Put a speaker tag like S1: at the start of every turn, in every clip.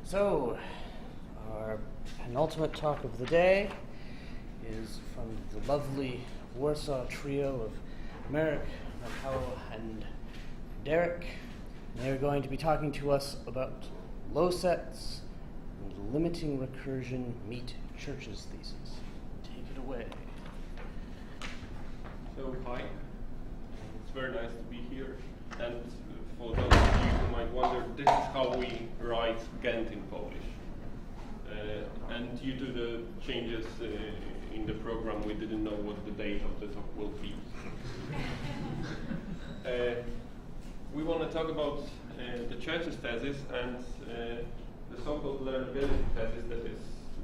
S1: So, our penultimate talk of the day is from the lovely Warsaw trio of Merrick, Mikhail, and Derek. They're going to be talking to us about low sets and limiting recursion meet Church's thesis. Take it away.
S2: So, hi. It's very nice to be here. And for those of you who might wonder, this is how we write Ghent in Polish. And due to the changes in the program, we didn't know what the date of the talk will be. We want to talk about the Church's thesis and the so-called learnability thesis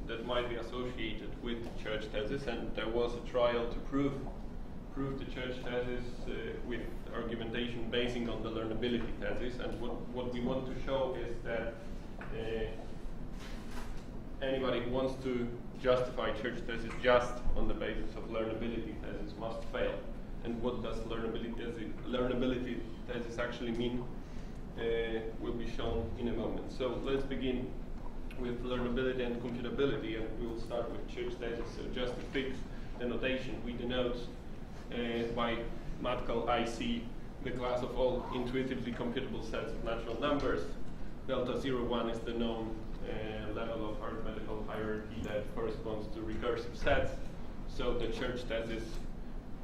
S2: that might be associated with the Church thesis. And there was a trial to prove the Church thesis with argumentation basing on the learnability thesis. And what we want to show is that anybody who wants to justify Church thesis just on the basis of learnability thesis must fail. And what does learnability thesis actually mean will be shown in a moment. So let's begin with learnability and computability, and we will start with Church thesis. So just to fix the notation, we denote by mathcal IC the class of all intuitively computable sets of natural numbers. Delta 0, 1 is the known level of arithmetical hierarchy that corresponds to recursive sets. So the Church thesis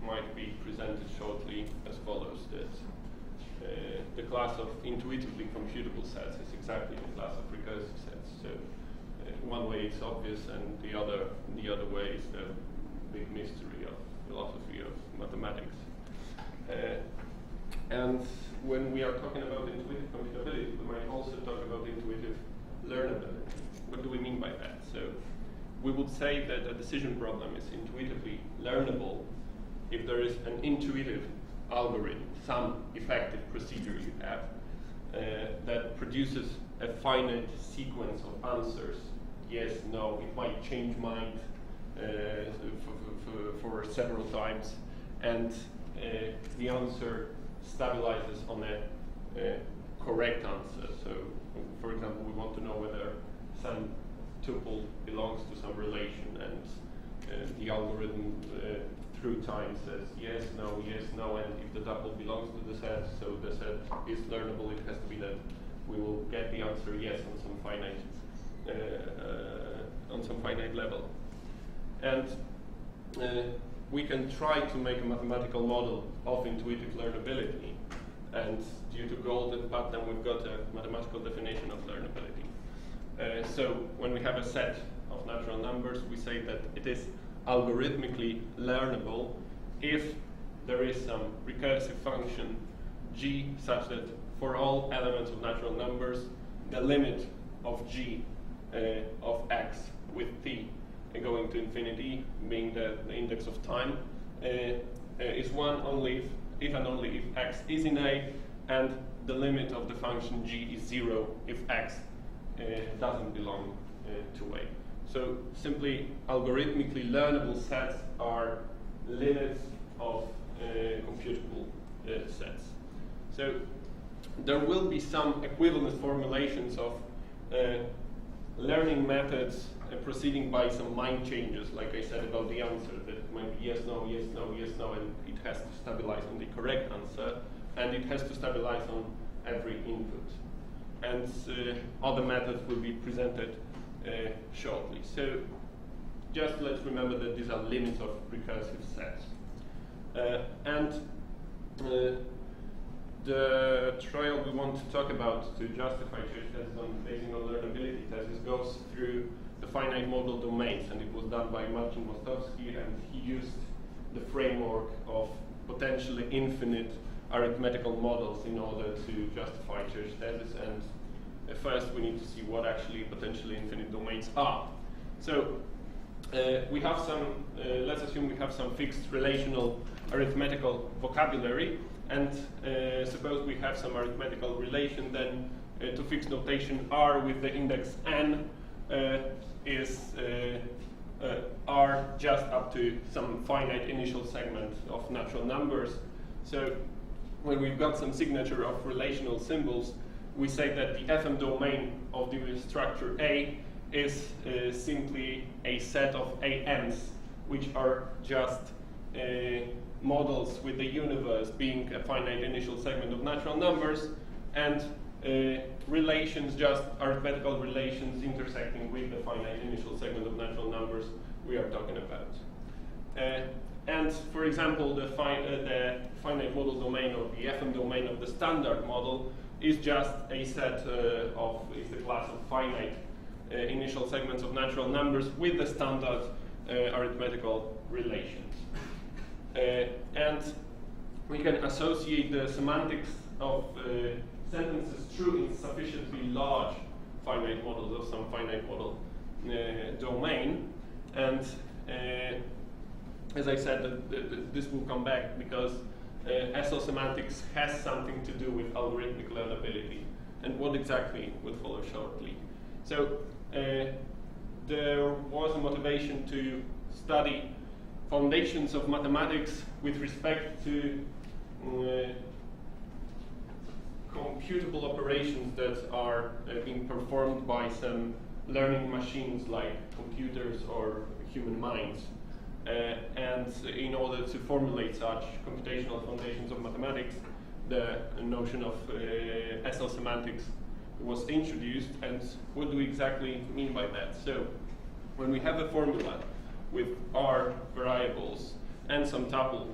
S2: might be presented shortly as follows: that the class of intuitively computable sets is exactly the class of recursive sets. So one way is obvious, and the other way is the big mystery of philosophy of mathematics. And when we are talking about intuitive computability, we might also talk about intuitive learnability. What do we mean by that? So we would say that a decision problem is intuitively learnable if there is an intuitive algorithm, some effective procedure you have that produces a finite sequence of answers. Yes, no, it might change mind for several times, and the answer stabilizes on a correct answer. So, for example, we want to know whether some tuple belongs to some relation, and the algorithm through time says yes, no, and if the tuple belongs to the set, so the set is learnable, it has to be that we will get the answer yes on some finite level. And we can try to make a mathematical model of intuitive learnability, and due to Golden pattern, we've got a mathematical definition of learnability. So when we have a set of natural numbers, we say that it is algorithmically learnable if there is some recursive function g such that for all elements of natural numbers, the limit of g of x with t going to infinity, being the index of time, is one only if and only if x is in A, and the limit of the function g is 0 if x doesn't belong to A. So simply, algorithmically learnable sets are limits of computable sets. So there will be some equivalent formulations of learning methods proceeding by some mind changes, like I said about the answer, that might be yes, no, yes, no, yes, no, and it has to stabilize on the correct answer, and it has to stabilize on every input. And other methods will be presented shortly. So just let's remember that these are limits of recursive sets. The trial we want to talk about to justify Church thesis based on learnability thesis goes through the finite model domains, and it was done by Marcin Mostowski, and he used the framework of potentially infinite arithmetical models in order to justify Church thesis. And first we need to see what actually potentially infinite domains are. So we have some, let's assume we have some fixed relational arithmetical vocabulary, and suppose we have some arithmetical relation, then to fix notation R with the index n is R just up to some finite initial segment of natural numbers. So when we've got some signature of relational symbols, we say that the FM domain of the structure A is simply a set of AMs, which are just models with the universe being a finite initial segment of natural numbers, and relations, just arithmetical relations intersecting with the finite initial segment of natural numbers we are talking about. And for example, the finite model domain or the FM domain of the standard model is just a set is the class of finite initial segments of natural numbers with the standard arithmetical relations. And we can associate the semantics of sentences true in sufficiently large finite models of some finite model domain. And as I said, this will come back because SL semantics has something to do with algorithmic learnability, and what exactly will follow shortly. So there was a motivation to study foundations of mathematics with respect to computable operations that are being performed by some learning machines like computers or human minds. And in order to formulate such computational foundations of mathematics, the notion of SL semantics was introduced. And what do we exactly mean by that? So when we have a formula with R variables and some tuple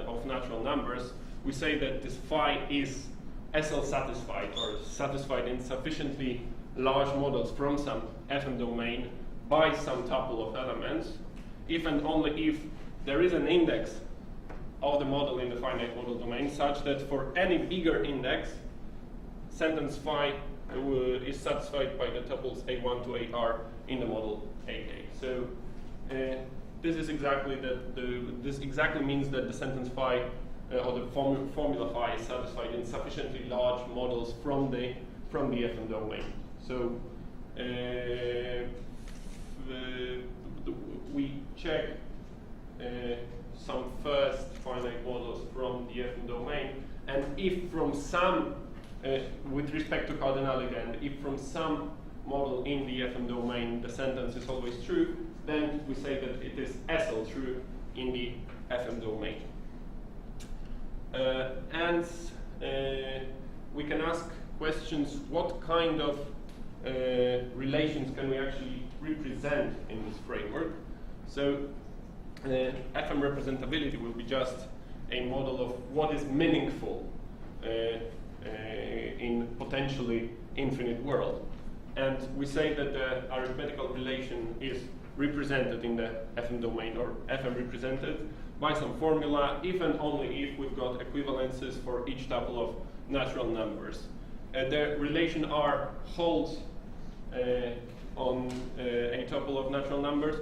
S2: of natural numbers, we say that this phi is SL satisfied, or satisfied in sufficiently large models from some FM domain by some tuple of elements, if and only if there is an index of the model in the finite model domain such that for any bigger index, sentence phi is satisfied by the tuples A1 to AR in the model AK. So this is exactly this exactly means that the sentence phi or the formula phi is satisfied in sufficiently large models from the FM domain. So we check some first finite models from the FM domain, and if from some, with respect to cardinality, and if from some model in the FM domain the sentence is always true, then we say that it is SL true in the FM domain. And we can ask questions: what kind of relations can we actually represent in this framework? So FM representability will be just a model of what is meaningful in potentially infinite world. And we say that the arithmetical relation is represented in the FM domain, or FM represented by some formula, if and only if we've got equivalences for each tuple of natural numbers. The relation R holds on a tuple of natural numbers,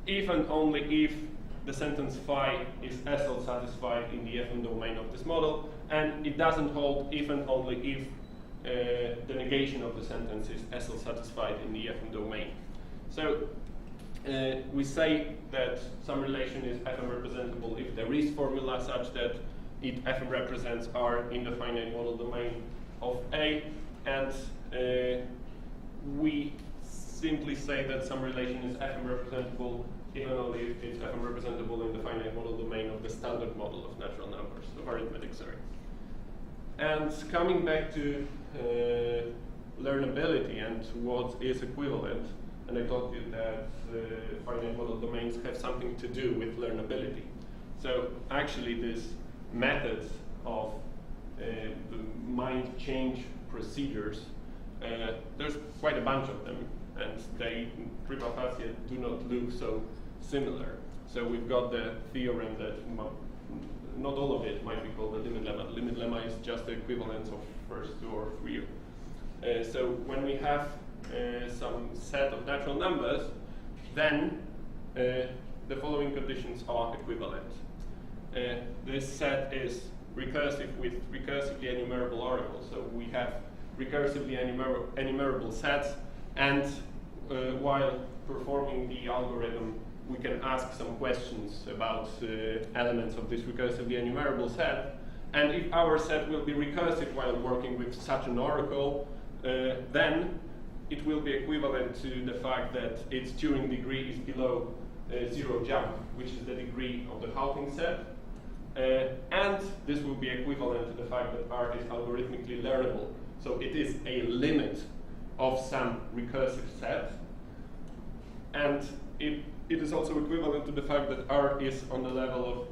S2: if and only if the sentence phi is SL satisfied in the FM domain of this model, and it doesn't hold if and only if the negation of the sentence is SL satisfied in the FM domain. So we say that some relation is FM representable if there is formula such that it FM represents R in the finite model domain of A, and we simply say that some relation is FM representable even only if it's FM representable in the finite model domain of the standard model of natural numbers, of arithmetic, sorry. And coming back to learnability and what is equivalent, and I told you that finite model domains have something to do with learnability. So actually these methods of mind change procedures, there's quite a bunch of them, and they prima facie do not look so similar. So we've got the theorem that not all of it might be called the limit lemma. The limit lemma is just the equivalence of first two or three. So when we have some set of natural numbers, then the following conditions are equivalent. This set is recursive with recursively enumerable oracles. So we have recursively enumerable sets, and while performing the algorithm, we can ask some questions about elements of this recursively enumerable set. And if our set will be recursive while working with such an oracle, then it will be equivalent to the fact that its Turing degree is below 0 jump, which is the degree of the halving set. And this will be equivalent to the fact that R is algorithmically learnable. So it is a limit of some recursive set. And it is also equivalent to the fact that R is on the level of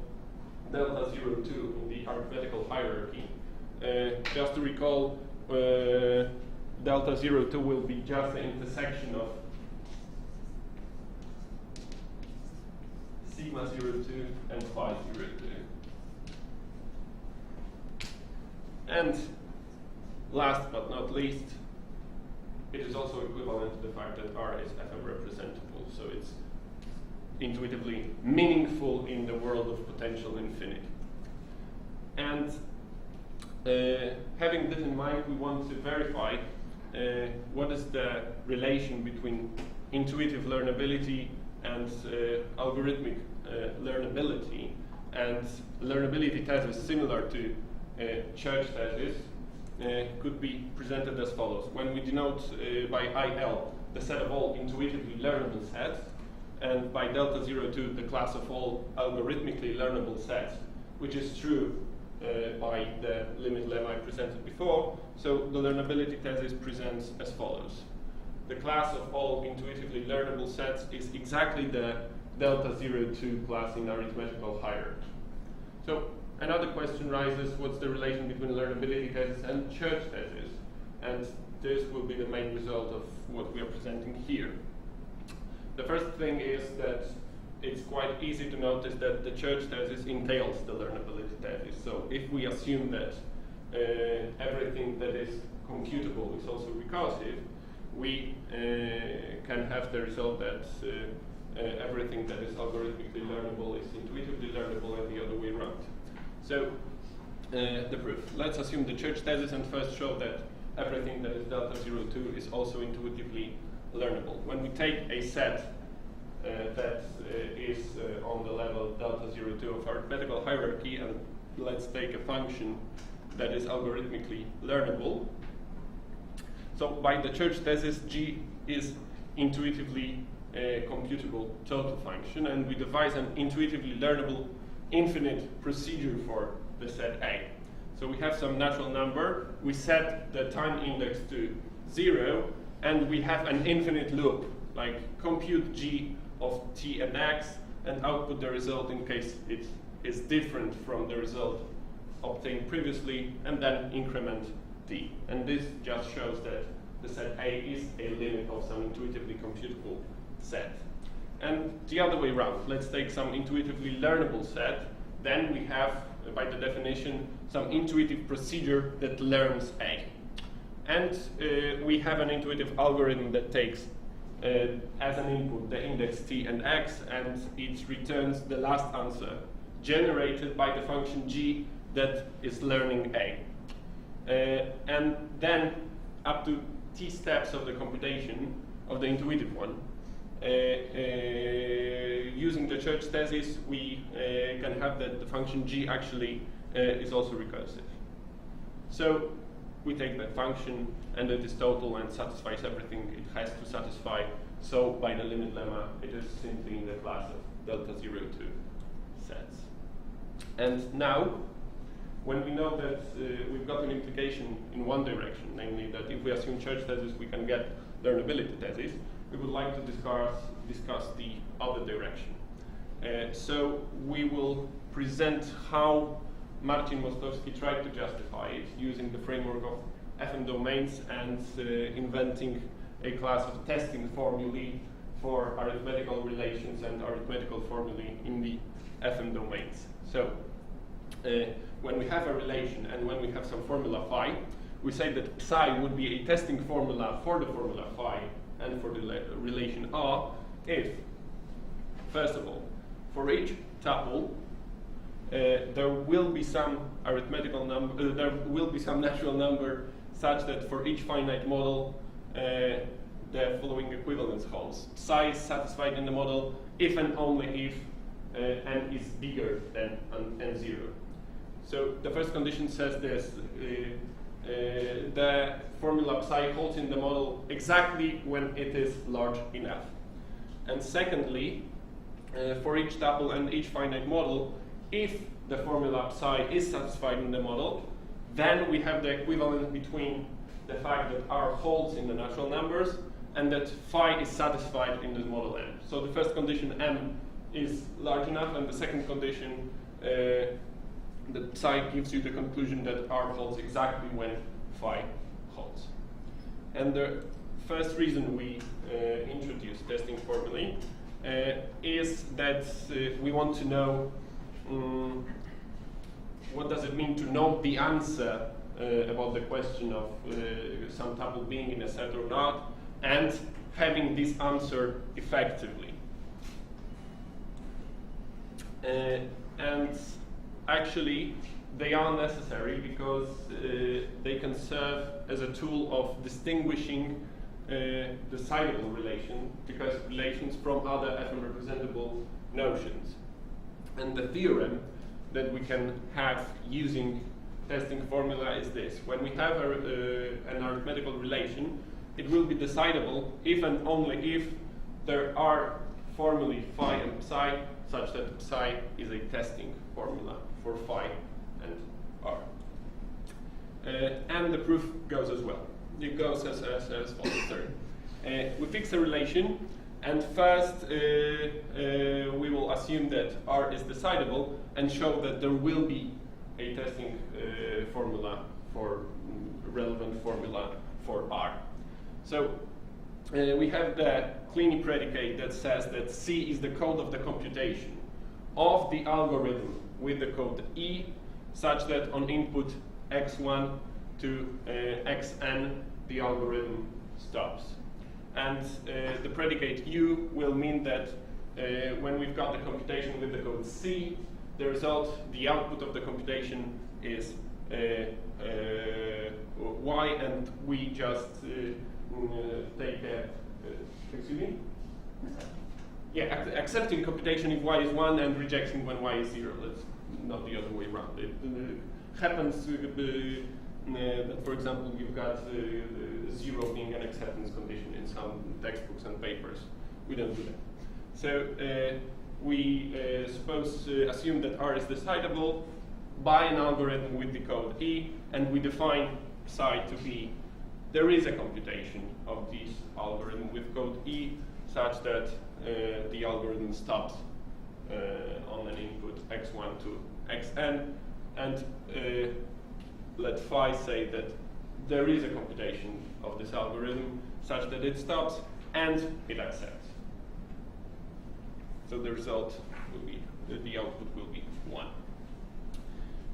S2: delta 0, 2 in the arithmetical hierarchy. Just to recall, delta 0, 2 will be just the intersection of sigma 0, 2 and phi 0, 2. And last but not least, it is also equivalent to the fact that R is FM representable, so it's intuitively meaningful in the world of potential infinity. And having this in mind, we want to verify what is the relation between intuitive learnability and algorithmic learnability. And learnability thesis, similar to church thesis, could be presented as follows. When we denote by IL the set of all intuitively learnable sets, and by delta 0, 2 the class of all algorithmically learnable sets, which is true by the limit lemma I presented before, so the learnability thesis presents as follows. The class of all intuitively learnable sets is exactly the delta 0, 2 class in arithmetical hierarchy. So another question rises, what's the relation between learnability thesis and church thesis? And this will be the main result of what we are presenting here. The first thing is that it's quite easy to notice that the church thesis entails the learnability thesis. So if we assume that everything that is computable is also recursive, we can have the result that everything that is algorithmically learnable is intuitively learnable and the other way around. So the proof. Let's assume the church thesis and first show that everything that is delta 0, 2 is also intuitively learnable. When we take a set that is on the level delta 0, 2 of arithmetical hierarchy, and let's take a function that is algorithmically learnable. So by the church thesis, G is intuitively a computable total function, and we devise an intuitively learnable infinite procedure for the set A. So we have some natural number, we set the time index to 0, and we have an infinite loop, like compute G of t and x, and output the result in case it is different from the result obtained previously, and then increment t. And this just shows that the set A is a limit of some intuitively computable set. And the other way around, let's take some intuitively learnable set, then we have, by the definition, some intuitive procedure that learns A. And we have an intuitive algorithm that takes as an input the index t and x, and it returns the last answer generated by the function g that is learning A. And then up to t steps of the computation of the intuitive one, using the church thesis, we can have that the function g actually is also recursive. So we take that function, and it is total and satisfies everything it has to satisfy. So by the limit lemma, it is simply in the class of delta 0, 2 sets. And now, when we know that we've got an implication in one direction, namely that if we assume church thesis, we can get learnability thesis, we would like to discuss the other direction. So we will present how Marcin Mostowski tried to justify it using the framework of FM domains and inventing a class of testing formulae for arithmetical relations and arithmetical formulae in the FM domains. So when we have a relation and when we have some formula phi, we say that psi would be a testing formula for the formula phi and for the relation R if, first of all, for each tuple, there will be some arithmetical number, there will be some natural number such that for each finite model, the following equivalence holds. Psi is satisfied in the model if and only if n is bigger than n0. So the first condition says this, the formula psi holds in the model exactly when it is large enough. And secondly, for each tuple and each finite model, if the formula psi is satisfied in the model, then we have the equivalent between the fact that R holds in the natural numbers and that phi is satisfied in the model M. So the first condition, M, is large enough, and the second condition, that psi gives you the conclusion that R holds exactly when phi holds. And the first reason we introduce testing formulae is that we want to know what does it mean to know the answer about the question of some tuple being in a set or not, and having this answer effectively. And actually, they are necessary because they can serve as a tool of distinguishing decidable relations from other FM representable notions. And the theorem that we can have using testing formula is this: when we have an arithmetical relation, it will be decidable if and only if there are formulae phi and psi such that psi is a testing formula for phi and R. And the proof goes as well. It goes as follows. We fix a relation, and first we will assume that R is decidable and show that there will be a testing formula for relevant formula for R. So we have the Kleene predicate that says that C is the code of the computation of the algorithm with the code E, such that on input x1 to xn, the algorithm stops. And the predicate U will mean that when we've got the computation with the code C, the result, the output of the computation is Y, and we just take a, excuse me? Yeah, accepting computation if Y is 1 and rejecting when Y is 0. That's not the other way around. It happens that, for example, you've got 0 being an acceptance condition in some textbooks and papers. We don't do that. So we assume that R is decidable by an algorithm with the code E, and we define psi to be there is a computation of this algorithm with code E such that the algorithm stops on an input x1 to xn, and let phi say that there is a computation of this algorithm such that it stops and it accepts. So the result will be, the output will be 1.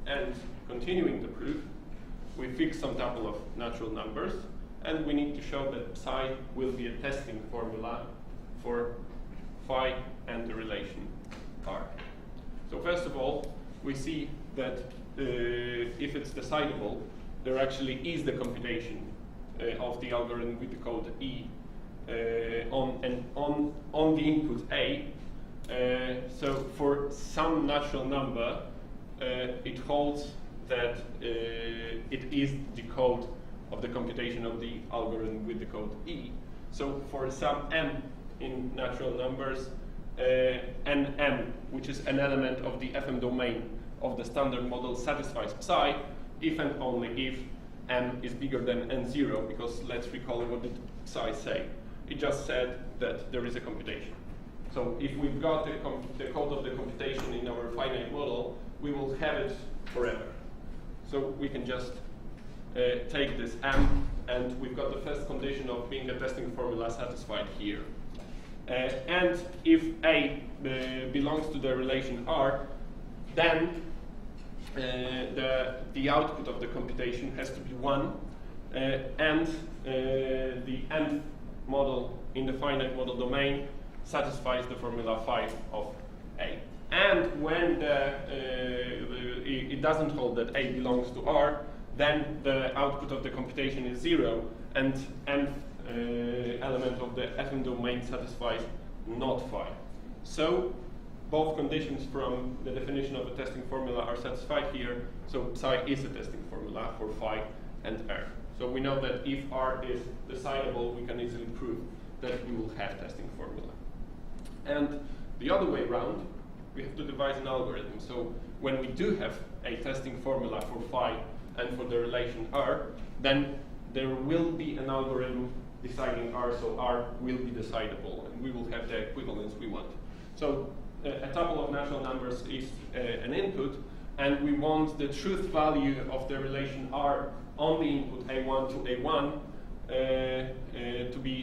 S2: And continuing the proof, we fix some tuple of natural numbers, and we need to show that psi will be a testing formula for phi and the relation R. So first of all, we see that if it's decidable, there actually is the computation of the algorithm with the code E on the input A. So for some natural number, it holds that it is the code of the computation of the algorithm with the code E. So for some m in natural numbers, nm, which is an element of the FM domain of the standard model, satisfies psi if and only if m is bigger than n0, because let's recall what did psi say. It just said that there is a computation. So if we've got the code of the computation in our finite model, we will have it forever. So we can just take this m, and we've got the first condition of being a testing formula satisfied here. And if A belongs to the relation R, then the output of the computation has to be 1, and the nth model in the finite model domain satisfies the formula phi of A. And when it doesn't hold that A belongs to R, then the output of the computation is 0, and nth element of the FM domain satisfies not phi. So both conditions from the definition of the testing formula are satisfied here. So psi is a testing formula for phi and R. So we know that if R is decidable, we can easily prove that we will have testing formula. And the other way around, we have to devise an algorithm. So when we do have a testing formula for phi and for the relation R, then there will be an algorithm deciding R, so R will be decidable, and we will have the equivalence we want. So a tuple of natural numbers is an input, and we want the truth value of the relation R on the input A1 to A1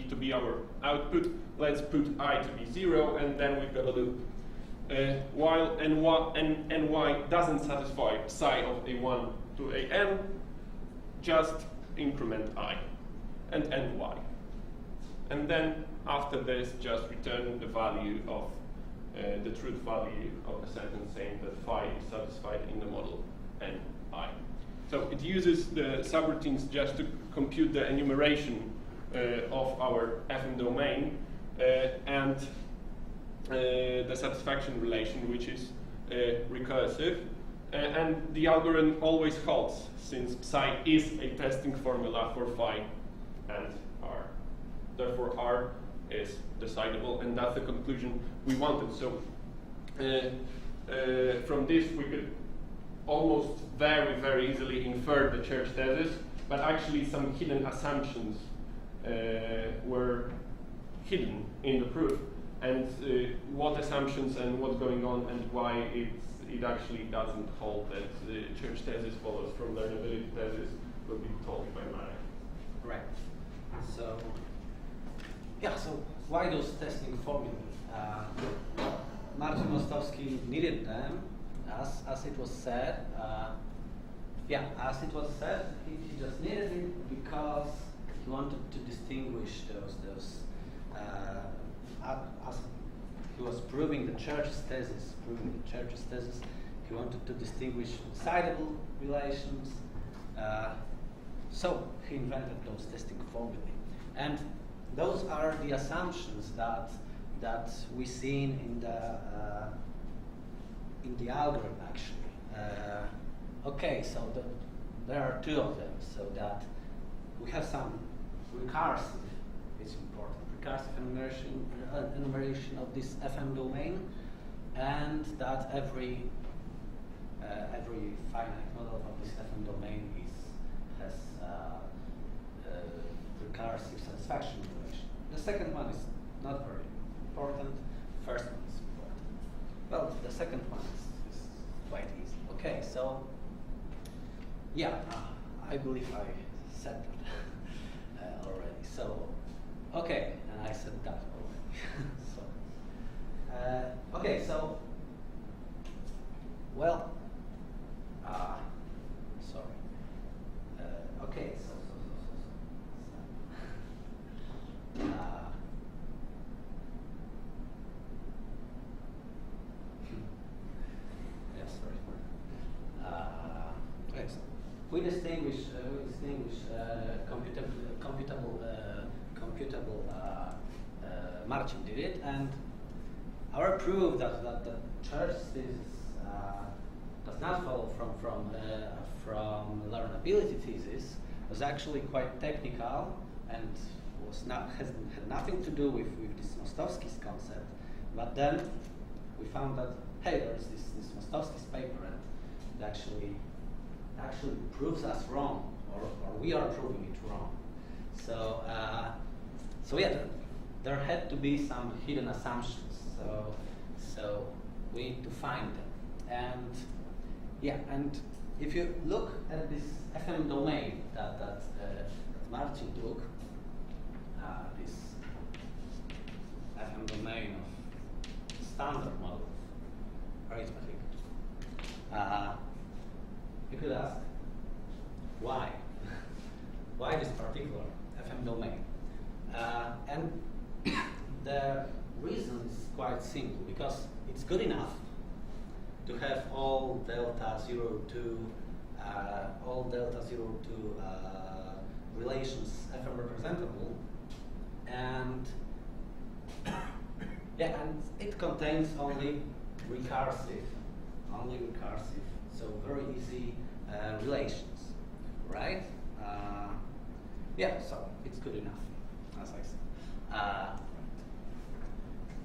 S2: to be our output. Let's put I to be 0, and then we've got a loop. While ny doesn't satisfy psi of A1 to AN, just increment I and ny. And then after this, just return the value of the truth value of the sentence saying that phi is satisfied in the model and I. So it uses the subroutines just to compute the enumeration of our FM domain and the satisfaction relation, which is recursive. And the algorithm always holds, since psi is a testing formula for phi and R. Therefore, R is decidable, and that's the conclusion we wanted. So from this, we could almost very, very easily infer the church thesis, but actually some hidden assumptions were hidden in the proof, and what assumptions and what's going on and why it actually doesn't hold that the church thesis follows from learnability thesis will be told by Marek.
S3: Right. So, yeah, so why those testing formulae? Marcin Mostowski needed them, as it was said. As it was said, he just needed it because he wanted to distinguish those as he was proving the church's thesis, he wanted to distinguish decidable relations. So he invented those testing formulae. And those are the assumptions that we seen in the algorithm actually. Okay, so there are two of them. So that we have some recursive, it's important, recursive enumeration of this FM domain, and that every finite model of this FM domain has recursive satisfaction relation. The second one is not very important. The first one is important. Well, the second one is quite easy. Okay, so yeah, I believe I said that already. So okay, and I said that already. So okay, so well, sorry. Okay, so. Yeah, sorry. Okay, so we distinguish computable. Marcin did it, and our proof that the church thesis does not follow from learnability thesis was actually quite technical and had nothing to do with this Mostowski's concept. But then we found that hey, there's this Mostowski's paper, and it actually proves us wrong, or we are proving it wrong. So yeah, there had to be some hidden assumptions. So we need to find them. And yeah, and if you look at this FM domain that Marcin took, this FM domain of standard model of arithmetic, you could ask, why? Why this particular FM domain? And the reason is quite simple, because it's good enough to have all delta 0 to relations FM representable, and yeah, and it contains only recursive, so very easy relations, right? Yeah, so it's good enough, as I said.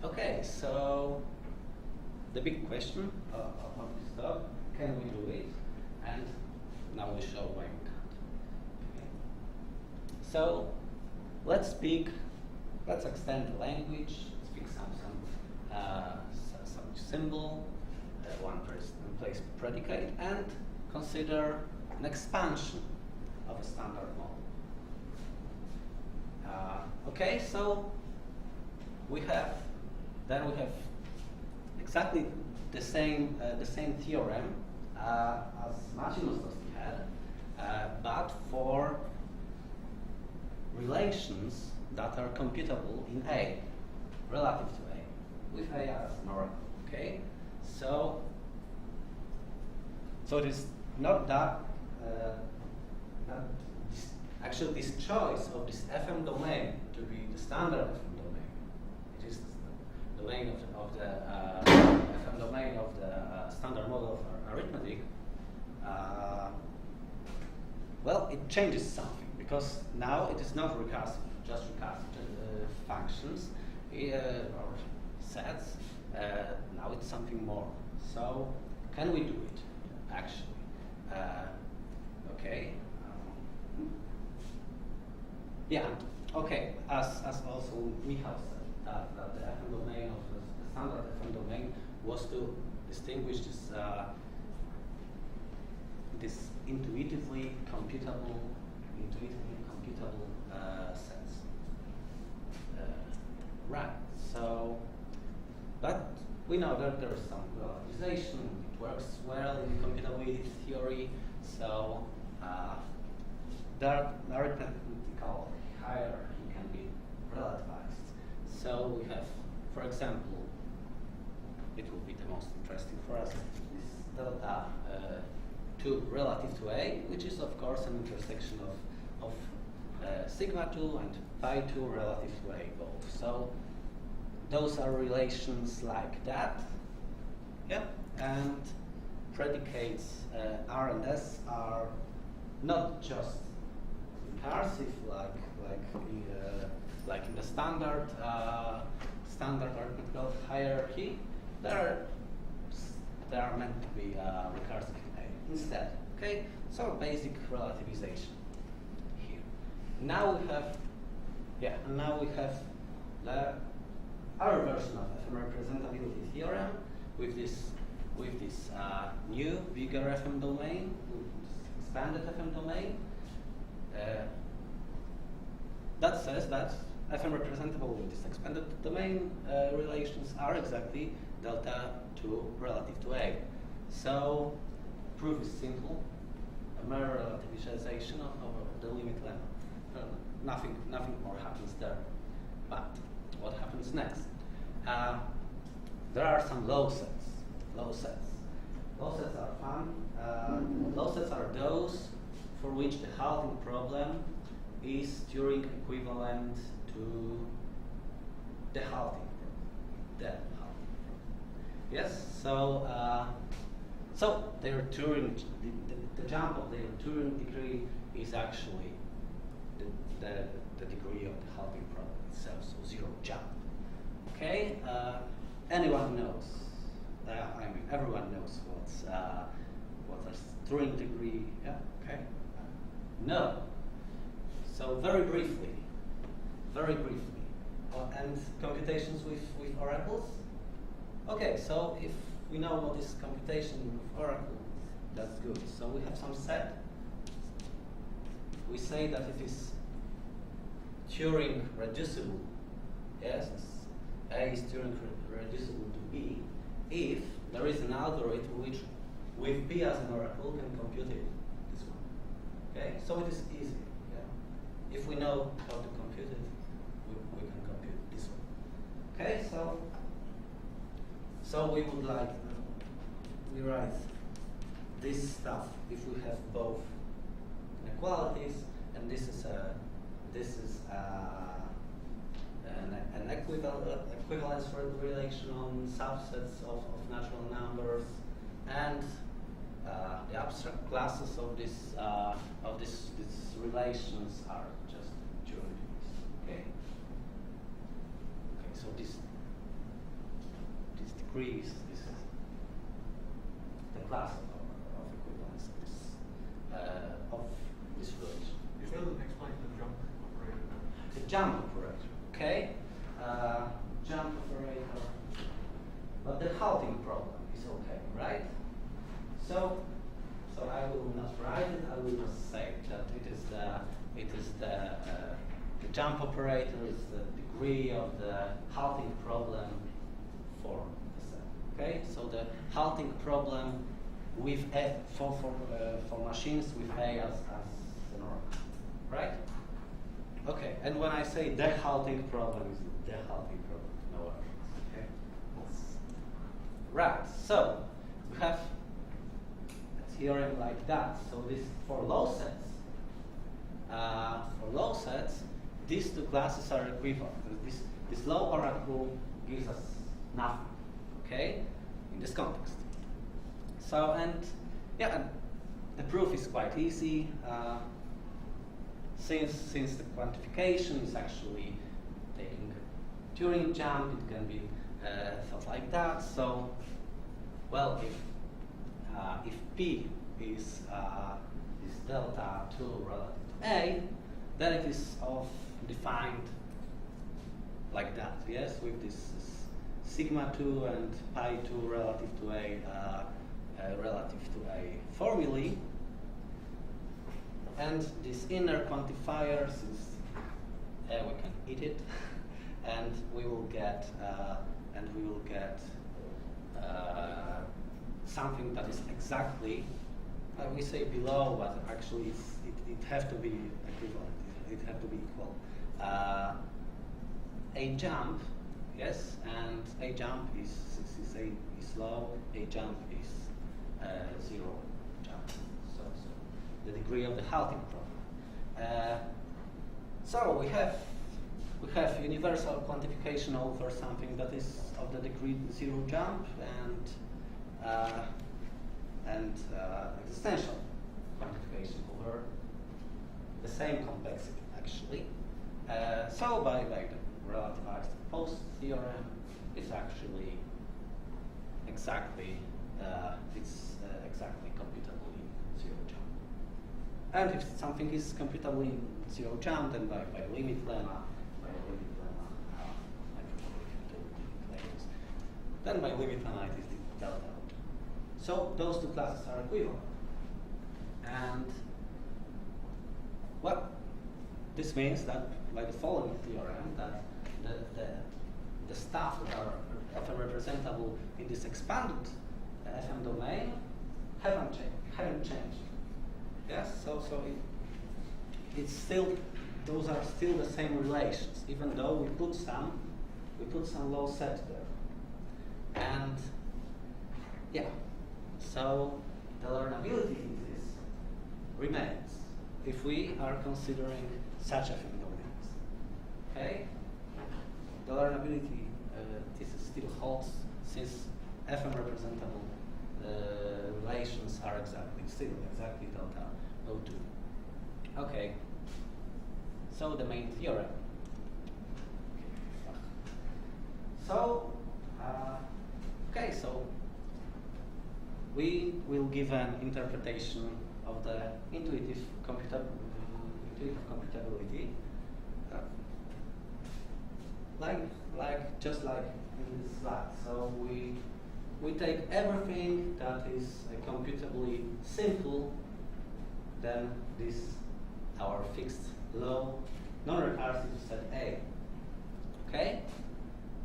S3: Okay, so the big question of this talk, can we do it? And now we show why we can't. Okay. So let's extend the language, speak some symbol, one place predicate, and consider an expansion of a standard model. Okay, so we have exactly the same theorem as Godziszewski had, but for relations that are computable in A, relative to A, with A as an oracle. Okay, so it is not that actually this choice of this FM domain to be the standard FM domain. It is the domain of the FM domain of the standard model of arithmetic. Well, it changes something because now it is not recursive, just recursive functions or sets. Now it's something more. So can we do it actually? Okay. Yeah. Okay. As also Michał said, that the FM domain of the standard FM domain was to distinguish this intuitively computable sets. Right. So, but we know that there is some relativization. It works well in computability theory. So the arithmetical hierarchy can be relativized. So we have, for example, it will be the most interesting for us, this delta 2 relative to A, which is of course an intersection of sigma 2 and pi 2 relative to A both. So those are relations like that. Yeah, and predicates R and S are not just recursive like in the standard arithmetical hierarchy. They are meant to be recursive in A instead. Okay, so basic relativization here. Now we have our version of FM representability theorem with this new bigger FM domain, expanded FM domain. That says that FM representable with this expanded domain relations are exactly delta 2 relative to A. So proof is simple, a mere relativization of the limit lemma. Nothing more happens there. But what happens next? There are some low sets. Low sets are fun. Low sets are those for which the halving problem is Turing equivalent to the halving problem. Yes. So their Turing, the jump of their Turing degree is actually the degree of the halving problem itself. So zero jump. Okay. Anyone knows? Everyone knows what's a Turing degree. Yeah. Okay. No. So very briefly, and computations with oracles. Okay, so if we know what is computation with oracles, that's good. So we have some set. We say that it is Turing reducible. Yes, A is Turing reducible to B if there is an algorithm which, with B as an oracle, can compute it. This one. Okay, so it is easy. If we know how to compute it, we can compute this one. Okay, so we would like we write this stuff if we have both inequalities, and this is an equivalence relation on subsets of natural numbers, and the abstract classes of this these relations are just derivative. Okay. Okay. So this degree is the class of equivalence of this relation.
S4: You still didn't explain the jump operator.
S3: The jump operator. Okay. Jump operator. But the halting problem is okay, right? So I will not write it. I will just say that the jump operator is the degree of the halting problem for the set. Okay. So the halting problem with A for machines with A as an order, right? Okay. And when I say the halting problem is the halting problem, no worries. Okay. Right. So we have theorem like that. So this for low sets. For low sets, these two classes are equivalent. This low oracle gives us nothing. Okay, in this context. So and the proof is quite easy. Since the quantification is actually taking a Turing jump, it can be thought like that. So, well, if P is delta 2 relative to A, then it is defined like that, yes, with this sigma 2 and pi 2 relative to A formulae. And this inner quantifier, since we can eat it, and we will get something that is exactly, we say below, but actually it has to be equivalent. It has to be equal. A jump, yes, and a jump is since A is low, a jump is 0 jump. So the degree of the halting problem. So we have universal quantification over something that is of the degree 0 jump and existential quantification over the same complexity actually. So by the relativized post theorem, it's actually exactly exactly computable in 0 jump. And if something is computable in 0 jump, then by limit lemma, then by limit lemma it is the delta. So those two classes are equivalent. And well, this means that by the following theorem that the stuff that are often representable in this expanded FM domain haven't changed. Yes, so it's still, those are still the same relations, even though we put some low set there. And yeah, so the learnability thesis remains if we are considering such FM domains. Okay, the learnability thesis still holds since FM representable relations are still exactly delta O2. Okay, so the main theorem. So, okay, so we will give an interpretation of the intuitive computability, just like in this slide. So we take everything that is computably simple, then this our fixed low non-recursive set A. Okay.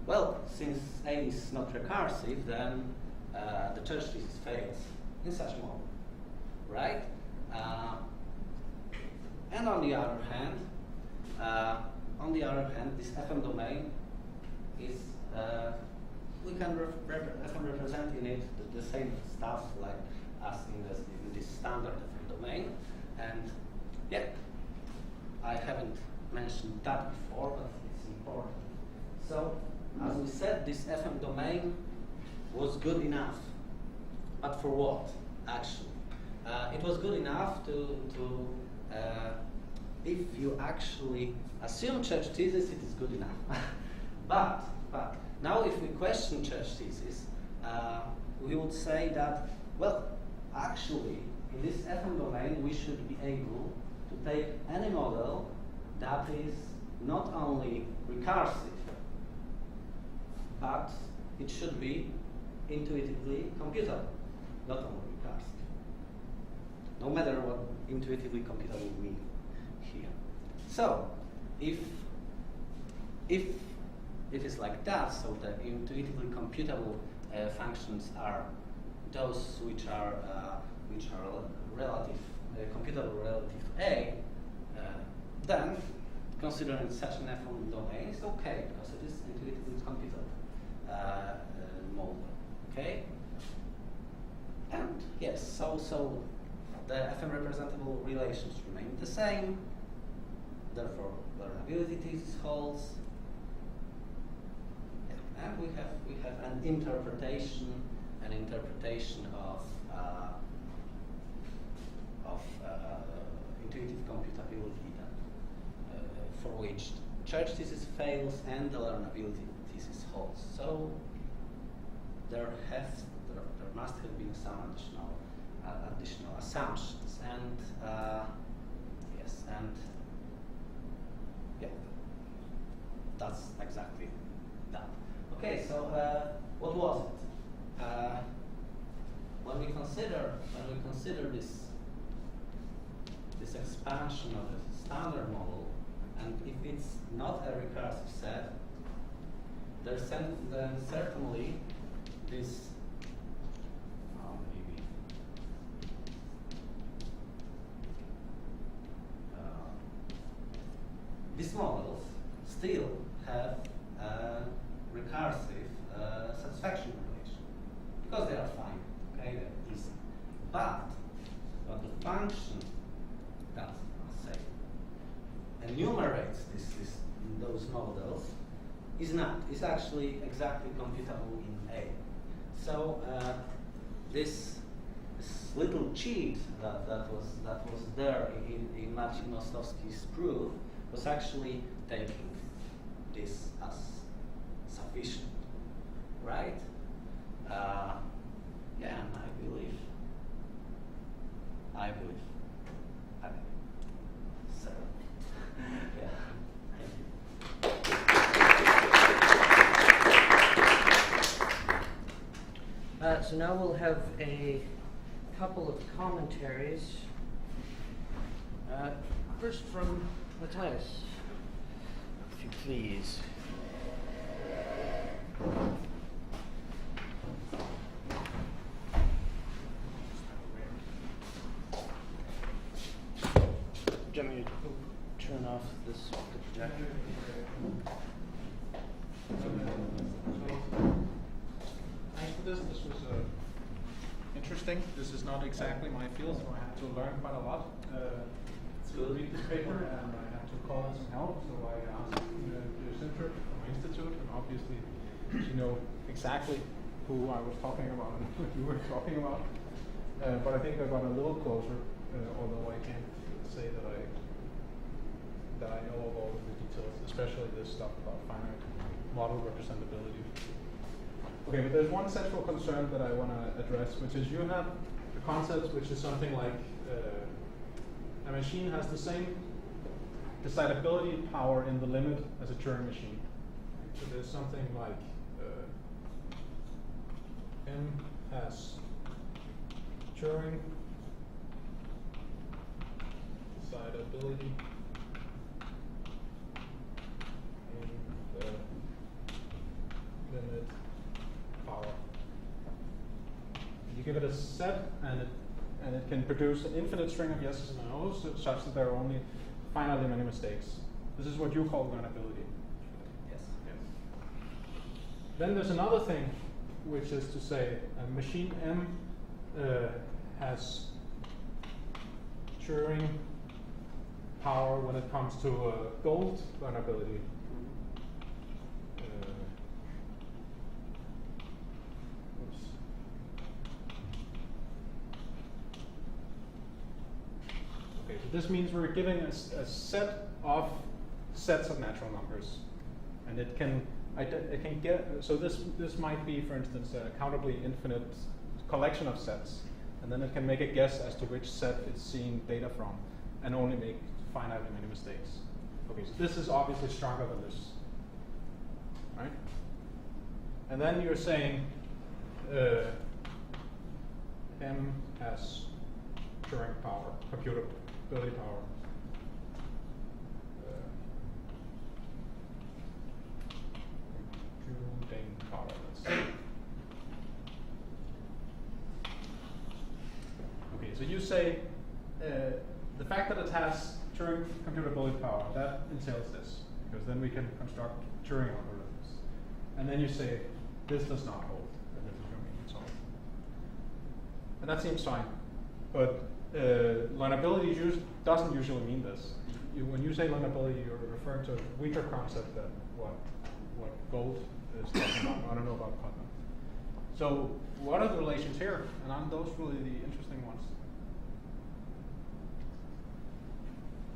S3: Well, since A is not recursive, then the church thesis fails in such a model, right? And on the other hand, this FM domain is we can FM represent in it the same stuff like as in this standard FM domain, and yeah, I haven't mentioned that before, but it's important. So, as we said, this FM domain was good enough, but for what, actually? it was good enough to if you actually assume church thesis, it is good enough. but now if we question church thesis, we would say that, well, actually, in this FM domain, we should be able to take any model that is not only recursive, but it should be intuitively computable, not only recursive. No matter what intuitively computable means here. So, if it is like that, so the intuitively computable functions are those which are relative, computable relative to A, then considering such an FM domain is okay because it is intuitively computable model. Okay? And yes, so the FM representable relations remain the same. Therefore, learnability thesis holds. Yeah. And we have an interpretation of intuitive computability that, for which church thesis fails and the learnability thesis holds. So there must have been some additional assumptions, and yes, and yeah, that's exactly that. Okay, so what was it? When we consider this expansion of the standard model, and if it's not a recursive set, then certainly this maybe these models still have a recursive satisfaction relation because they are fine, okay, they're easy. But the function that, say, enumerates those models is actually exactly computable in A. So this little cheat that was there in Marcin Mostowski's proof was actually taking this as sufficient, right? Yeah, and I believe. So, yeah.
S1: So now we'll have a couple of commentaries. First from Matthias, if you please. Do you want me to turn off this projector?
S4: Thanks for this. This was interesting. This is not exactly my field, so I had to learn quite a lot to read this paper, and I had to call in some help. So I asked Jacinta from my institute, and obviously she knows exactly who I was talking about and what you were talking about. But I think I got a little closer, although I can't say that I know of all of the details, especially this stuff about finite model representability. Okay, but there's one central concern that I want to address, which is you have the concept which is something like a machine has the same decidability power in the limit as a Turing machine. So there's something like M has Turing decidability in the limit power. You give it a set, and it can produce an infinite string of yeses and nos, such that there are only finitely many mistakes. This is what you call learnability.
S3: Yes.
S4: Then there's another thing, which is to say a machine M has Turing power when it comes to gold learnability. this means we're giving a set of sets of natural numbers, and it can get. So this might be, for instance, a countably infinite collection of sets, and then it can make a guess as to which set it's seeing data from, and only make finitely many mistakes. Okay, so this is obviously stronger than this, right? And then you're saying M has Turing power, computability power. Computing power, let's see. Okay, so you say the fact that it has Turing computability power, that entails this, because then we can construct Turing algorithms. And then you say this does not hold, and this is your mean result. And that seems fine, but learnability doesn't usually mean this. When you say learnability, you're referring to a weaker concept than what Gold is talking about. I don't know about Putnam. So what are the relations here? And aren't those really the interesting ones?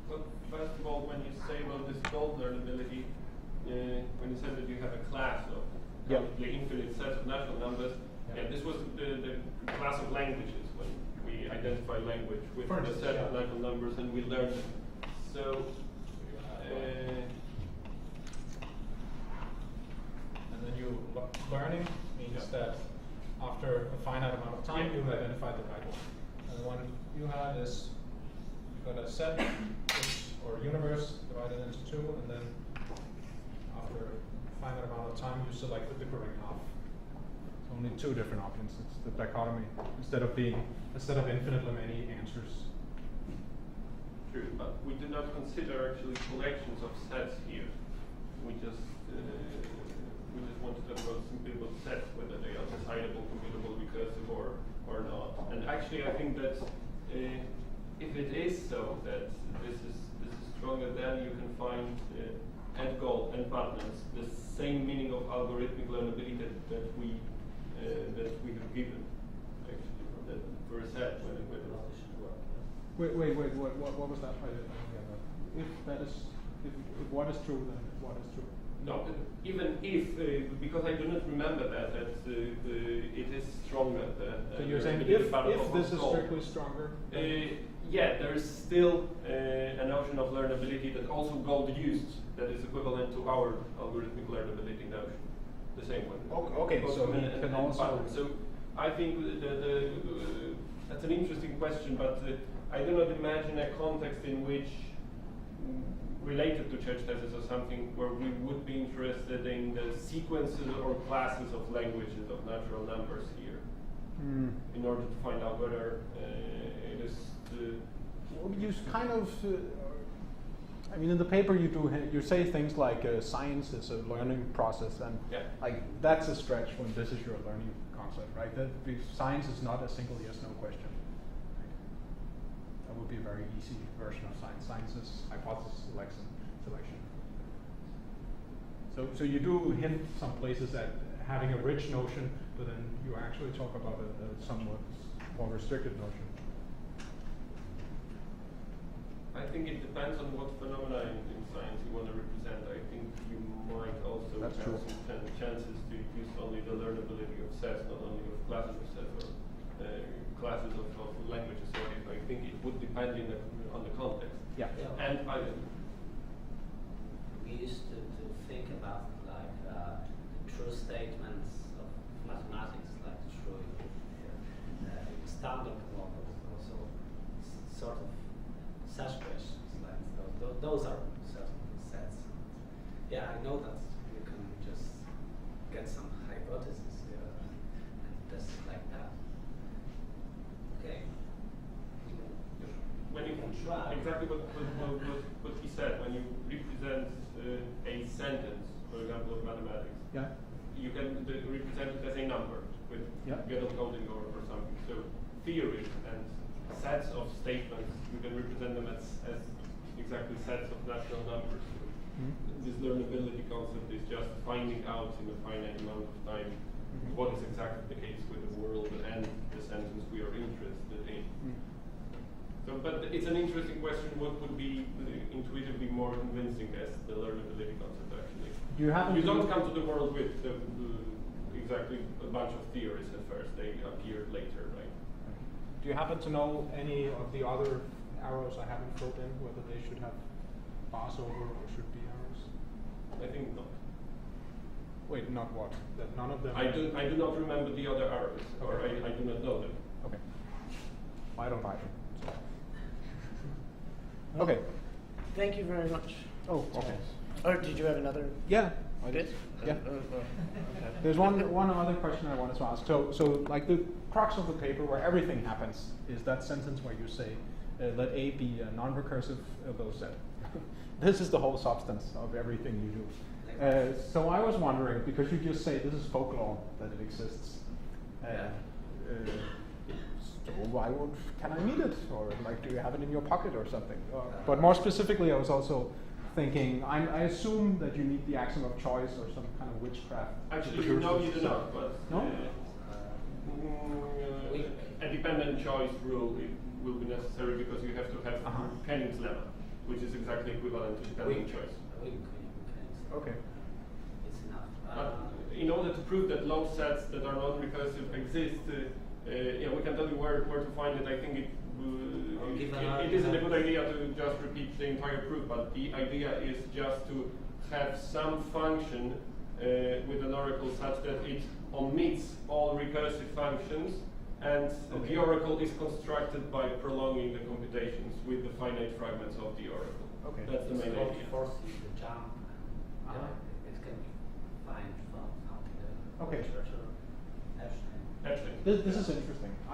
S2: Well, first of all, when you say, well, this Gold learnability, when you said that you have a class of the infinite sets of natural numbers, this was the class of languages when we identify language with a set of natural numbers and we learn them. So,
S4: and then learning means that after a finite amount of time, you've identified the right one. And the one you had is you've got a set or universe divided into two, and then after a finite amount of time, you selected the correct half. It's only two different options. It's the dichotomy instead of infinitely many answers.
S2: True, but we do not consider actually collections of sets here. We just want to talk about simply about sets, whether they are decidable, commutable, recursive, or not. And actually, I think that if it is so that this is stronger, then you can find and Gold and Putnam's the same meaning of algorithmic learnability that we have given actually from that first set when it was.
S4: Wait, what was that? I didn't get that. If that is, if what is true, then what is true?
S2: No, even if, because I do not remember that it is stronger.
S4: So you're saying if this is strictly stronger?
S2: Yeah, there is still a notion of learnability that also Gold used that is equivalent to our algorithmic learnability notion, the same one.
S4: Okay, so we can also.
S2: So I think that's an interesting question, but I do not imagine a context in which, related to church thesis or something, where we would be interested in the sequences or classes of languages of natural numbers here, in order to find out whether it is.
S4: You kind of. I mean, in the paper you say things like science is a learning process, and like that's a stretch when this is your learning concept, right? That science is not a single yes/no question. That would be a very easy version of science. Science is hypothesis selection. So you do hint some places at having a rich notion, but then you actually talk about a somewhat more restricted notion.
S2: I think it depends on what phenomena in science you want to represent. I think you might also have some chances to use only the learnability of sets, not only of classes of sets or classes of languages. So I think it would depend on the context.
S3: Yeah.
S2: And
S3: we used to think about like the true statements of mathematics, like true standard models, also sort of such questions. Like those are certain sets. Yeah, I know that you can just get some hypothesis and test it like that. Okay.
S2: When you try exactly what he said, when you represent a sentence, for example, of mathematics, you can represent it as a number with Gödel coding or something. So theory and sets of statements, you can represent them as exactly sets of natural numbers. This learnability concept is just finding out in a finite amount of time what is exactly the case with the world and the sentence we are interested in. So, but it's an interesting question. What would be intuitively more convincing as the learnability concept actually? You don't come to the world with exactly a bunch of theories at first. They appear later, right?
S4: Do you happen to know any of the other arrows I haven't filled in, whether they should have bars over or should be arrows?
S2: I think not.
S4: Wait, not what? That none of them?
S2: I do not remember the other arrows, or
S4: Okay.
S2: I do not know them.
S4: Okay. I don't either. So. Okay.
S1: Thank you very much.
S4: Oh, okay.
S1: Or did you have another
S4: Yeah, I
S1: bit?
S4: did. Yeah.
S1: Okay.
S4: There's one other question I wanted to ask. So like the crux of the paper where everything happens is that sentence where you say, let A be a non-recursive low set. This is the whole substance of everything you do. So I was wondering, because you just say this is folklore that it exists. So why can I meet it? Or like, do you have it in your pocket or something? But more specifically, I was also thinking, I assume that you need the axiom of choice or some kind of witchcraft.
S2: Actually, no, you do not. But
S4: no?
S2: A dependent choice rule will be necessary because you have to have Kenning's lemma, which is exactly equivalent to dependent choice.
S4: Okay.
S3: It's enough.
S2: But in order to prove that low sets that are non-recursive exist, we can tell you where to find it. I think it isn't a good idea to just repeat the entire proof, but the idea is just to have some function with an oracle such that it omits all recursive functions, and the oracle is constructed by prolonging the computations with the finite fragments of the oracle.
S4: Okay.
S2: That's the main idea.
S3: Forces the jump. It can be fine from the
S4: Okay.
S2: Actually.
S4: This is interesting. I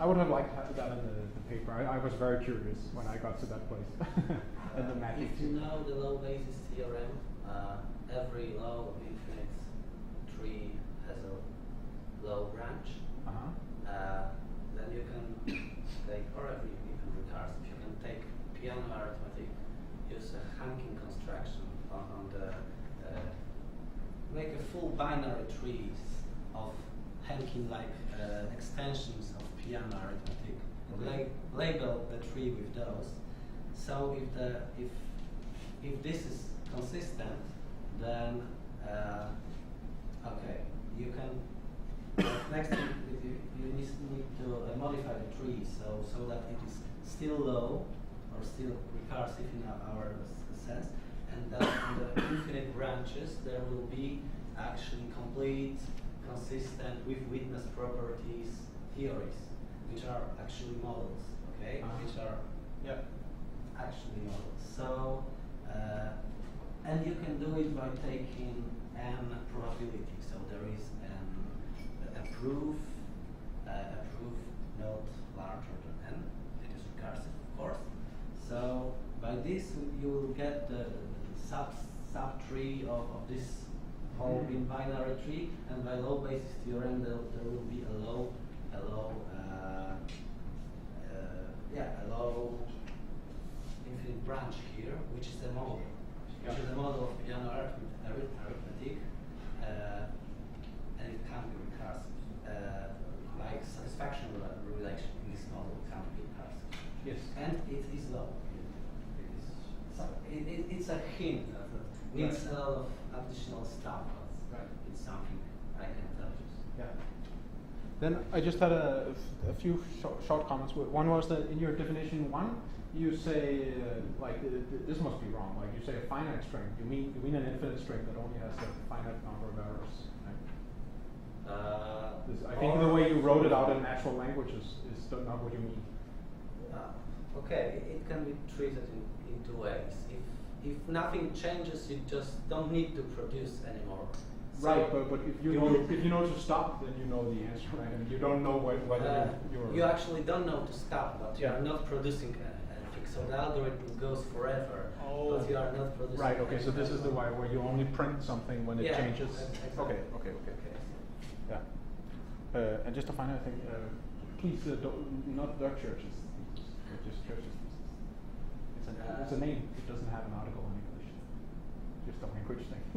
S4: would have liked that in the paper. I was very curious when I got to that place. And the magic.
S3: If you know the low basis theorem, every low infinite tree has a low branch. Then you can take, or every even recursive, you can take piano arithmetic, use a hanking construction on the make a full binary trees of hanking-like extensions of piano arithmetic. Label the tree with those. So if this is consistent, then you can next thing you need to modify the tree so that it is still low or still recursive in our sense, and that in the infinite branches there will be actually complete, consistent with witness properties theories, which are actually models, which are actually models. So, and you can do it by taking n probability. So there is a proof not larger than n. It is recursive, of course. So by this you will get the subtree of this whole in binary tree, and by low basis theorem there will be a low infinite branch here, which is a model, of piano arithmetic, and it can be recursive. Like satisfaction relation in this model can be recursive.
S4: Yes.
S3: And it is low. It's a hint that needs a lot of additional stuff, but it's something I can tell you.
S4: Yeah. Then I just had a few short comments. One was that in your definition 1, you say this must be wrong. Like you say a finite string. You mean an infinite string that only has a finite number of errors. Right? I think the way you wrote it out in natural languages is not what you mean.
S3: Okay, it can be treated in two ways. If nothing changes, you just don't need to produce anymore. So
S4: right, but if you know to stop, then you know the answer, right? And you don't know whether you're...
S3: You actually don't know to stop, but you are not producing anything. So the algorithm goes forever, but you are not producing.
S4: Right. Okay. So this is the way where you only print something when it changes.
S3: Exactly.
S4: Okay. Yeah. And just a final thing, please not the churches, just churches. It's a name. It doesn't have an article in English. Just a language thing.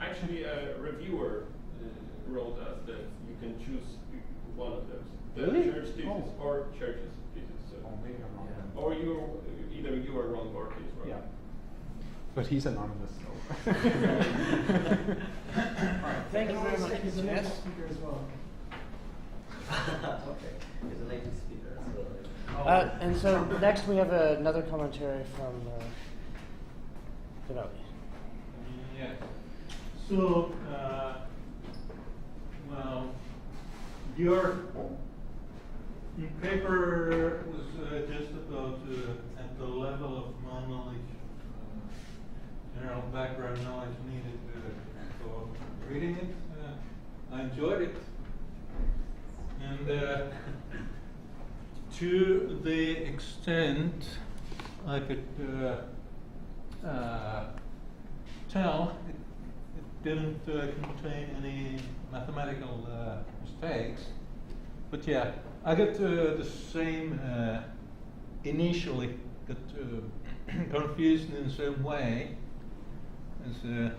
S2: Actually, a reviewer wrote us that you can choose one of those. The
S1: Really?
S2: church thesis or church's thesis. So.
S4: Oh, maybe I'm wrong then.
S2: Or either you are wrong or he's wrong.
S4: Yeah. But he's anonymous, so.
S1: Thank you very much.
S5: He's a
S1: Yes?
S5: native speaker as well.
S3: Okay, he's a native speaker as well.
S1: And so next we have another commentary from Finelli.
S6: Yes. So, well, your paper was just about at the level of my knowledge, general background knowledge needed for reading it. I enjoyed it. And to the extent I could tell, it didn't contain any mathematical mistakes. But yeah, I got the same, initially got confused in the same way as the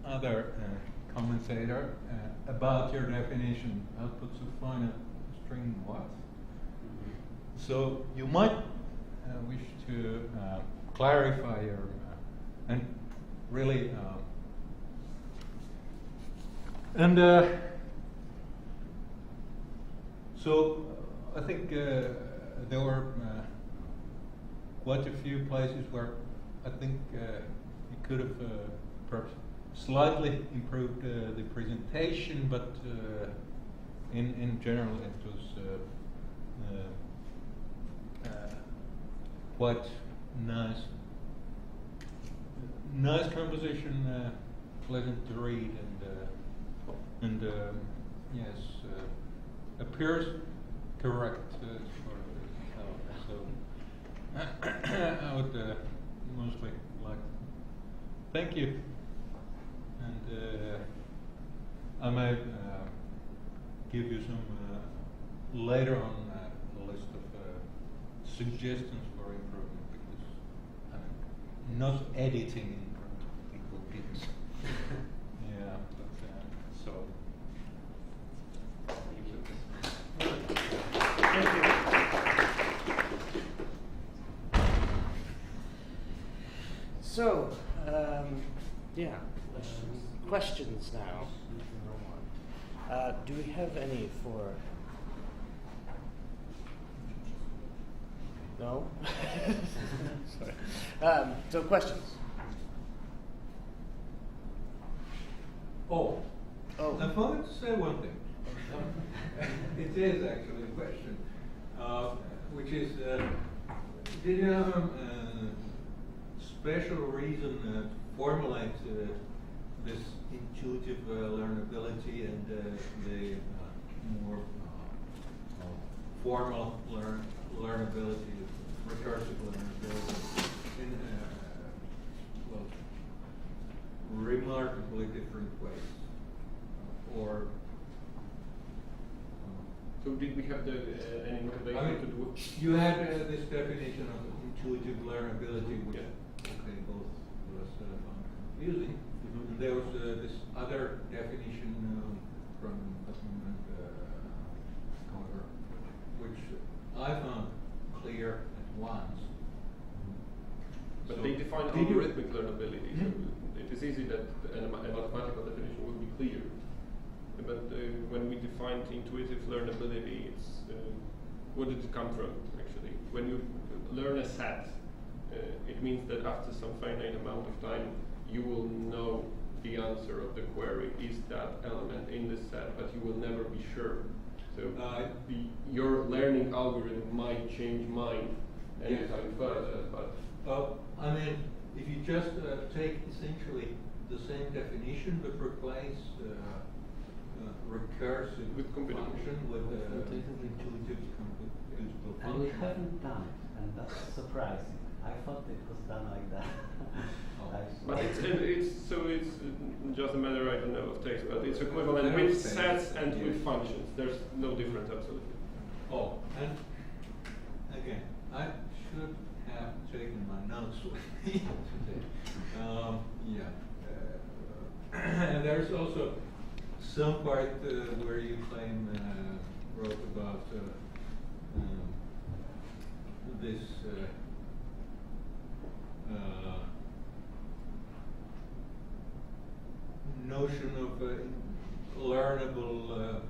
S6: other commentator about your definition, outputs of finite string what. So you might wish to clarify your and really so I think there were quite a few places where I think you could have perhaps slightly improved the presentation, but in general it was quite nice composition, pleasant to read, and yes, appears correct. So I would mostly like. Thank you, and I might give you some later on a list of suggestions for improvement, because I'm not editing in front of people. Yeah, but so.
S1: Thank you. So, questions now. Do we have any for? No? Sorry. So questions.
S6: Oh, I
S1: Oh.
S6: wanted to say one thing. It is actually a question, which is, did you have a special reason to formulate this intuitive learnability and the more formal learnability, recursive learnability in well, remarkably different ways, or
S2: So did we have any motivation
S6: I mean,
S2: to do?
S6: you had this definition of intuitive learnability, which
S2: Yeah.
S6: okay, both of us found confusing.
S2: Mhm.
S6: And there was this other definition from however, which I found clear at once.
S2: But
S6: So,
S2: they define
S6: did you-
S2: algorithmic learnability. So it is easy that a mathematical definition would be clear. But when we defined intuitive learnability, it's where did it come from, actually? When you learn a set, it means that after some finite amount of time, you will know the answer of the query is that element in the set, but you will never be sure. So your learning algorithm might change mind anytime further, but
S6: I mean, if you just take essentially the same definition but replace recursive
S2: With computable.
S6: function with
S3: Intuitively.
S6: intuitive computable
S3: And we
S6: function.
S3: haven't done it, and that's surprising. I thought it was done like that.
S2: But it's just a matter, I don't know, of taste, but it's equivalent
S6: Matter
S2: with
S6: of taste,
S2: sets and
S6: yeah.
S2: with functions. There's no difference, absolutely.
S6: Oh, and again, I should have taken my notes with me today. And there's also some part where you claim wrote about this notion of learnable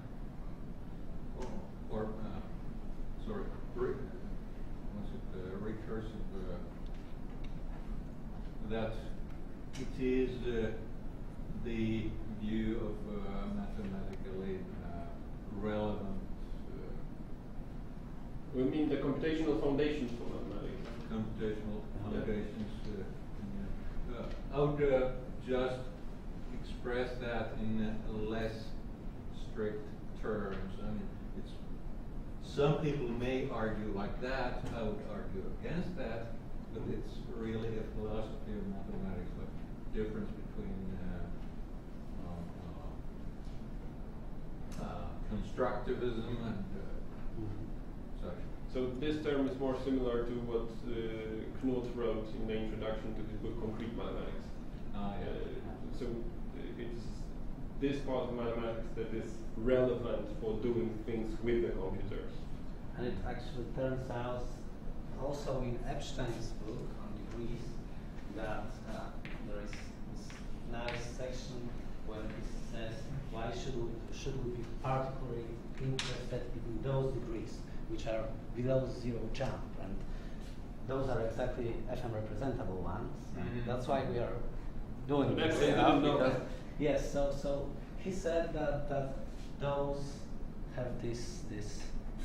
S6: recursive, that it is the view of mathematically relevant.
S2: We mean the computational foundations for mathematics.
S6: Computational foundations. I would just express that in less strict terms. I mean, some people may argue like that. I would argue against that, but it's really a philosophy of mathematics, like difference between constructivism and such.
S2: So this term is more similar to what Knut wrote in the introduction to his book Concrete Mathematics. So it's this part of mathematics that is relevant for doing things with the computers.
S3: And it actually turns out also in Epstein's book on degrees that there is this nice section where he says why should we be particularly interested in those degrees which are below zero jump, and those are exactly FM representable ones.
S6: Mm-hmm.
S3: That's why we are doing
S2: That's
S3: this
S2: it,
S3: now,
S2: I didn't know
S3: because
S2: that.
S3: yes, so he said that those have this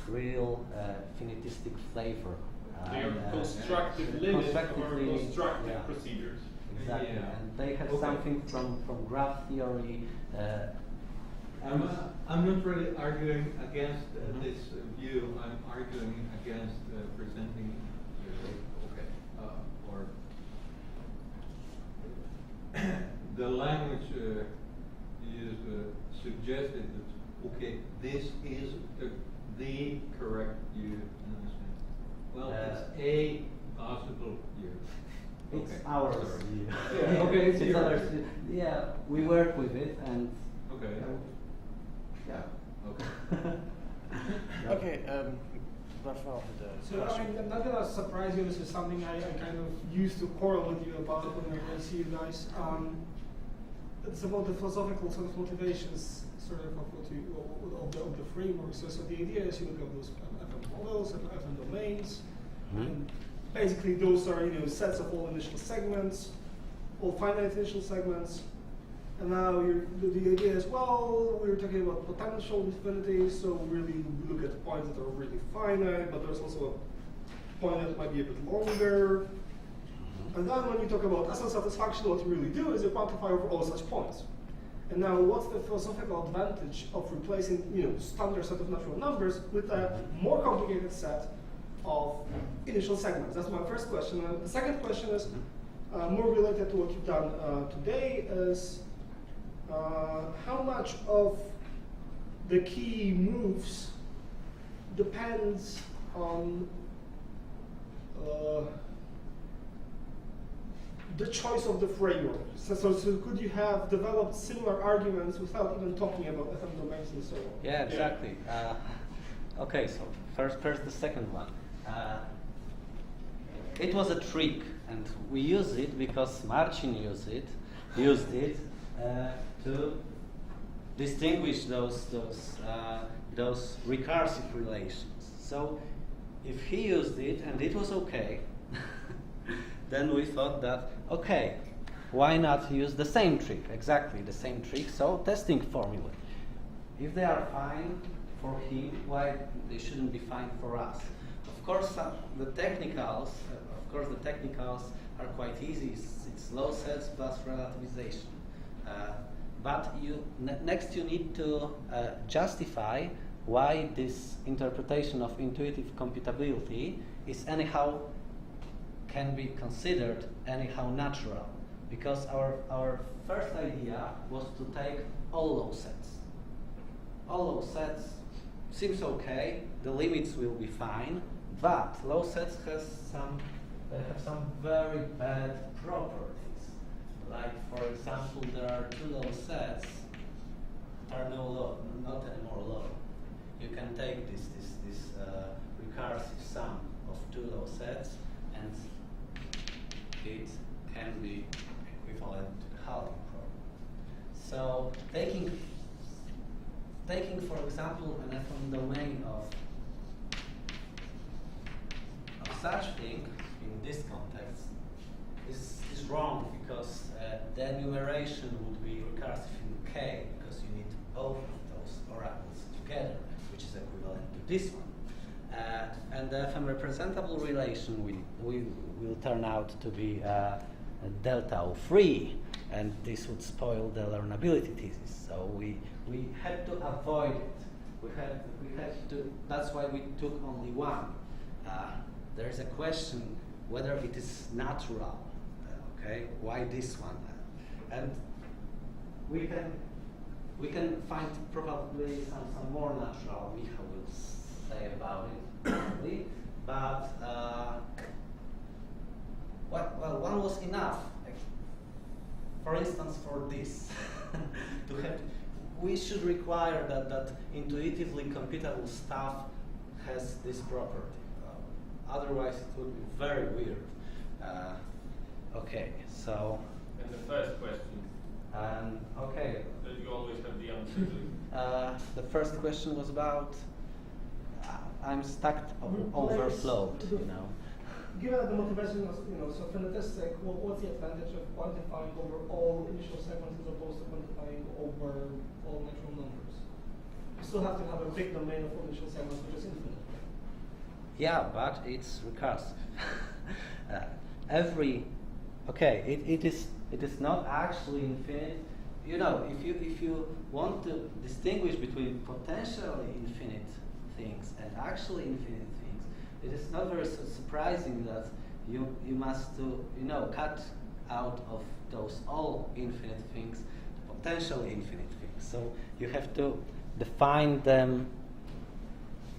S3: real finitistic flavor.
S2: They are constructive limits or constructive procedures.
S3: Exactly,
S6: Yeah.
S3: and they have
S6: Okay.
S3: something from graph theory.
S6: I'm not really arguing against this view. I'm arguing against presenting or the language you suggested that this is the correct view. Well, it's a possible view.
S3: It's
S6: Okay.
S3: ours.
S6: Sorry.
S4: Yeah, okay, it's
S3: It's
S4: yours.
S3: ours. Yeah, we work with it, and
S6: Okay.
S3: yeah.
S6: Okay.
S1: Okay, Raphael had a
S5: So
S1: question.
S5: I mean, I'm not gonna surprise you. This is something I kind of used to quarrel with you about when I see you guys. It's about the philosophical sort of motivations, sort of of the framework. So the idea is you look at those FM models and FM domains, and basically those are sets of all initial segments, all finite initial segments. And now the idea is, well, we're talking about potential infinity, so really we look at points that are really finite, but there's also a point that might be a bit longer. And then when you talk about essence satisfaction, what you really do is you quantify over all such points. And now what's the philosophical advantage of replacing standard set of natural numbers with a more complicated set of initial segments? That's my first question. And the second question is more related to what you've done today is how much of the key moves depends on the choice of the framework. So could you have developed similar arguments without even talking about FM domains and so on?
S3: Yeah, exactly. Okay, so first the second one. It was a trick, and we use it because Marcin used it to distinguish those recursive relations. So if he used it and it was okay, then we thought that okay, why not use the same trick, exactly the same trick? So testing formula. If they are fine for him, why they shouldn't be fine for us? Of course, the technicals are quite easy. It's low sets plus relativization. But next you need to justify why this interpretation of intuitive computability is anyhow can be considered anyhow natural, because our first idea was to take all low sets. All low sets seems okay, the limits will be fine, but low sets have some very bad properties. Like for example, there are two low sets that are not anymore low. you can take this recursive sum of two law sets, and it can be equivalent to the halving problem. So taking for example an FM domain of such thing in this context is wrong, because the enumeration would be recursive in K, because you need both of those oracles together, which is equivalent to this one. And the FM representable relation will turn out to be a delta of 3, and this would spoil the learnability thesis. So we had to avoid it. We had to. That's why we took only one. There is a question whether it is natural. Okay, why this one? And we can find probably some more natural. Michał will say about it probably, but well, one was enough. Like, for instance, for this, to have, we should require that intuitively computable stuff has this property. Otherwise, it would be very weird. Okay, so.
S2: And the first question.
S3: Okay.
S2: That you always have the answer to.
S3: The first question was about I'm stacked overflowed, you know.
S5: Given the motivation of, so phonetistic, what's the advantage of quantifying over all initial segments as opposed to quantifying over all natural numbers? You still have to have a big domain of initial segments, which is infinite.
S3: Yeah, but it's recursive. It is not actually infinite. You know, if you want to distinguish between potentially infinite things and actually infinite things, it is not very surprising that you must cut out of those all infinite things the potentially infinite things. So you have to define them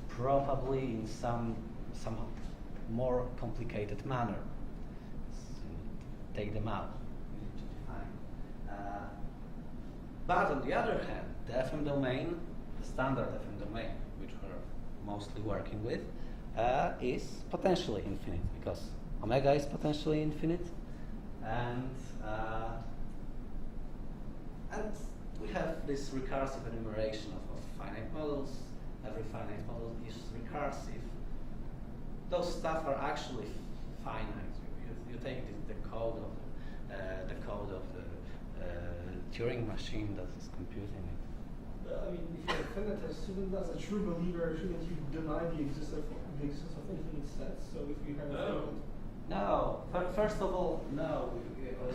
S3: probably in some more complicated manner. Take them out. You need to define. But on the other hand, the FM domain, the standard FM domain, which we're mostly working with, is potentially infinite, because omega is potentially infinite, and we have this recursive enumeration of finite models. Every finite model is recursive. Those stuff are actually finite. You take the code of the Turing machine that is computing it.
S5: I mean, if you're a finitist, shouldn't, as a true believer, shouldn't you deny the existence of infinite sets? So if you have
S3: No. First of all, no.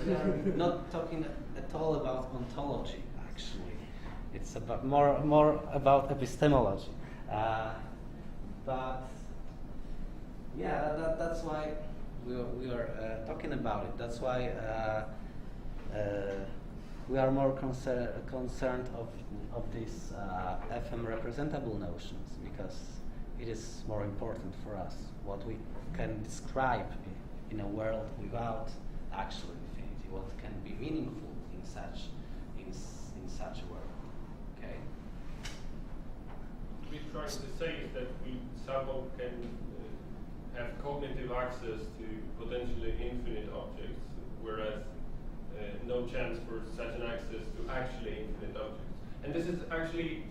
S3: We are not talking at all about ontology. Actually, it's about more about epistemology. But yeah, that's why we are talking about it. That's why we are more concerned of these FM representable notions, because it is more important for us what we can describe in a world without actual infinity, what can be meaningful in such a world. Okay.
S2: What we're trying to say is that we somehow can have cognitive access to potentially infinite objects, whereas no chance for such an access to actually infinite objects. And this is actually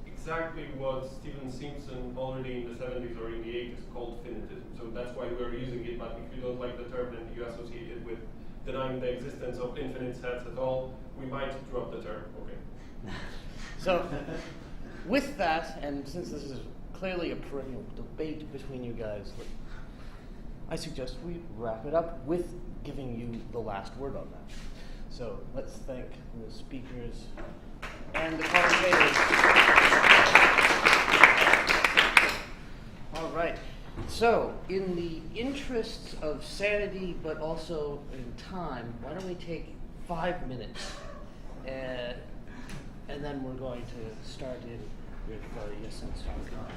S2: exactly what Stephen Simpson already in the 70s or in the 80s called finitism. So that's why we're using it, but if you don't like the term and you associate it with denying the existence of infinite sets at all, we might drop the term. Okay.
S1: So, with that, and since this is clearly a perennial debate between you guys, I suggest we wrap it up with giving you the last word on that. So let's thank the speakers and the commentators. All right. So, in the interests of sanity, but also in time, why don't we take 5 minutes, and then we're going to start in with Yasin Sarkar.